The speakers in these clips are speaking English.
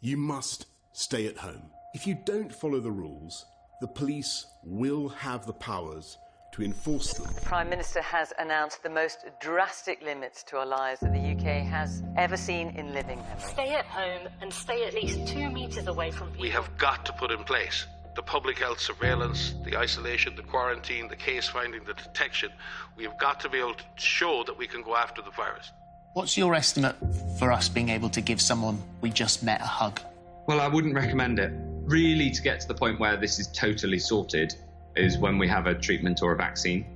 You must stay at home. If you don't follow the rules, the police will have the powers to enforce them. The Prime Minister has announced the most drastic limits to our lives that the UK has ever seen in living memory. Stay at home and stay at least 2 meters away from people. We have got to put in place the public health surveillance, the isolation, the quarantine, the case finding, the detection. We have got to be able to show that we can go after the virus. What's your estimate for us being able to give someone we just met a hug? Well, I wouldn't recommend it. Really, to get to the point where this is totally sorted is when we have a treatment or a vaccine.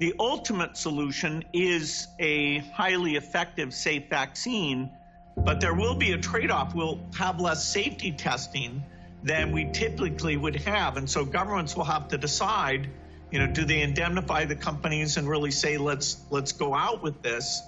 The ultimate solution is a highly effective, safe vaccine, but there will be a trade-off. We'll have less safety testing than we typically would have. And so governments will have to decide, do they indemnify the companies and really say, let's go out with this?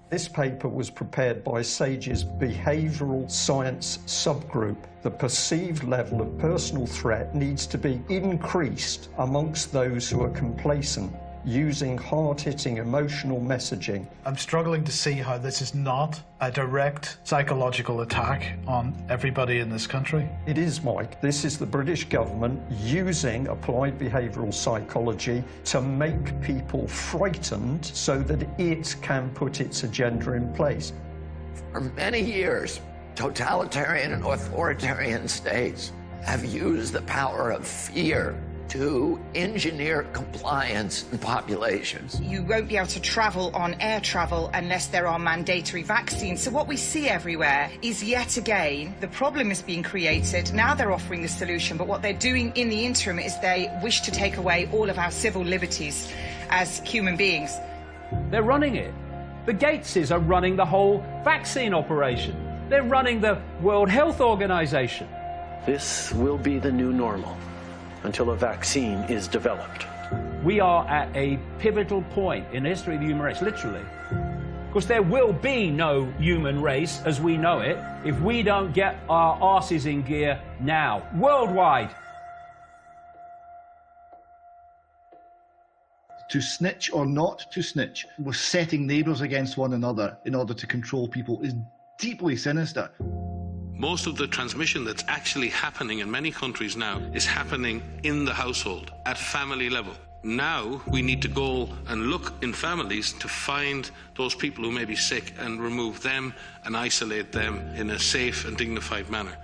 This paper was prepared by SAGE's behavioural science subgroup. The perceived level of personal threat needs to be increased amongst those who are complacent, using hard-hitting emotional messaging. I'm struggling to see how this is not a direct psychological attack on everybody in this country. It is, Mike. This is the British government using applied behavioural psychology to make people frightened so that it can put its agenda in place. For many years, totalitarian and authoritarian states have used the power of fear to engineer compliance in populations. You won't be able to travel on air travel unless there are mandatory vaccines. So what we see everywhere is, yet again, the problem is being created. Now they're offering the solution, but what they're doing in the interim is they wish to take away all of our civil liberties as human beings. They're running it. The Gateses are running the whole vaccine operation. They're running the World Health Organization. This will be the new normal until a vaccine is developed. We are at a pivotal point in the history of the human race, literally. Because there will be no human race as we know it if we don't get our arses in gear now, worldwide. To snitch or not to snitch, we're setting neighbours against one another in order to control people is deeply sinister. Most of the transmission that's actually happening in many countries now is happening in the household, at family level. Now we need to go and look in families to find those people who may be sick and remove them and isolate them in a safe and dignified manner.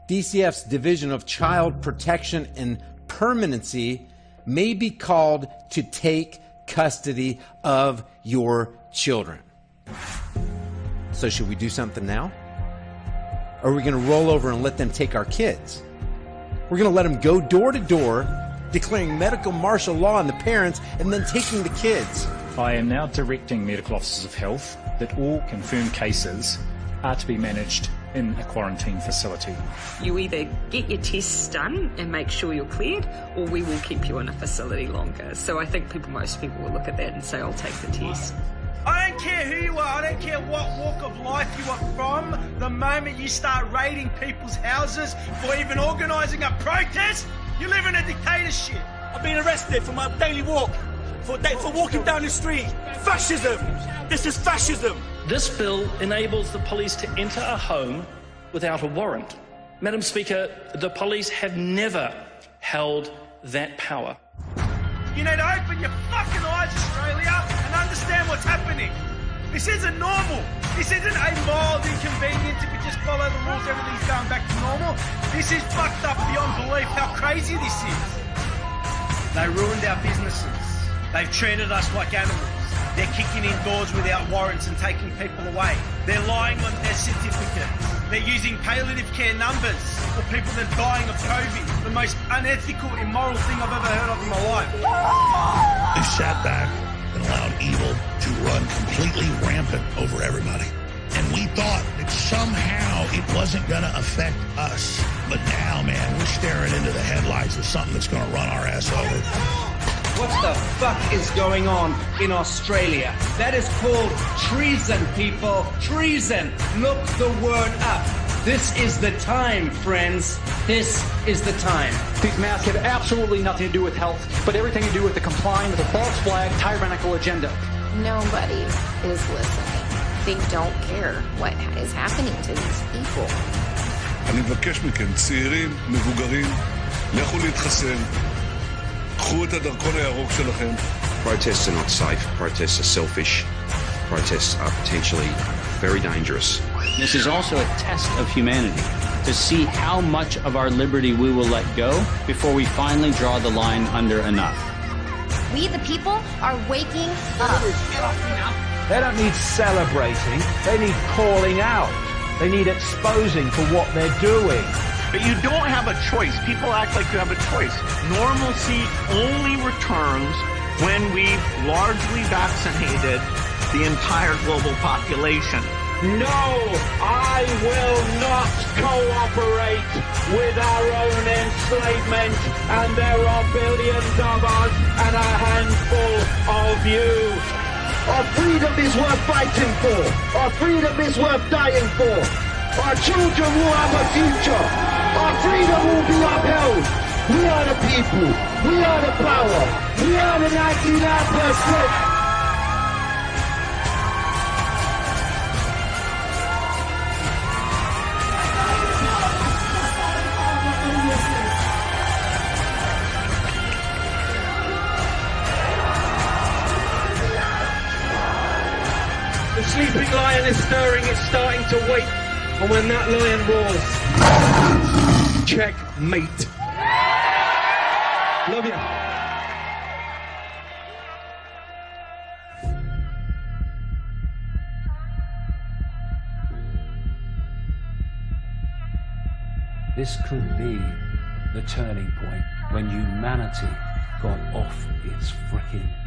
DCF's Division of Child Protection and Permanency may be called to take custody of your children. So should we do something now? Or are we going to roll over and let them take our kids? We're going to let them go door to door, declaring medical martial law on the parents, and then taking the kids. I am now directing medical officers of health that all confirmed cases are to be managed in a quarantine facility. You either get your tests done and make sure you're cleared, or we will keep you in a facility longer. So I think most people will look at that and say, I'll take the test. I don't care who you are, I don't care what walk of life you are from. The moment you start raiding people's houses or even organising a protest, you live in a dictatorship. I've been arrested for my daily walk, for walking down the street. Fascism! This is fascism! This bill enables the police to enter a home without a warrant. Madam Speaker, the police have never held that power. You need to open your fucking eyes, Australia, and understand what's happening. This isn't normal. This isn't a mild inconvenience. If we just follow the rules, everything's going back to normal. This is fucked up beyond belief how crazy this is. They ruined our businesses. They've treated us like animals. They're kicking in doors without warrants and taking people away. They're lying on their certificates. They're using palliative care numbers for people that are dying of COVID. The most unethical, immoral thing I've ever heard of in my life. They sat back and allowed evil to run completely rampant over everybody. And we thought that somehow it wasn't going to affect us. But now, man, we're staring into the headlights of something that's going to run our ass over. What the fuck is going on in Australia? That is called treason, people. Treason. Look the word up. This is the time, friends. This is the time. These masks have absolutely nothing to do with health, but everything to do with the complying with a false flag, tyrannical agenda. Nobody is listening. they don't care what is happening to these people. אני מבקש מכם, צעירים, מבוגרים, לכו להתחסן, קחו את הדרכון הירוק שלכם. Protests are not safe. Protests are selfish. Protests are potentially very dangerous. This is also a test of humanity, to see how much of our liberty we will let go before we finally draw the line under enough. We, the people, are waking up. They don't need celebrating, they need calling out. They need exposing for what they're doing. But you don't have a choice. People act like you have a choice. Normalcy only returns when we've largely vaccinated the entire global population. No, I will not cooperate with our own enslavement, and there are billions of us and a handful of you. Our freedom is worth fighting for. Our freedom is worth dying for. Our children will have a future. Our freedom will be upheld. We are the people. We are the power. We are the 99%. The sleeping lion is stirring, it's starting to wake. And when that lion roars, checkmate. Love you. This could be the turning point when humanity got off its frickin'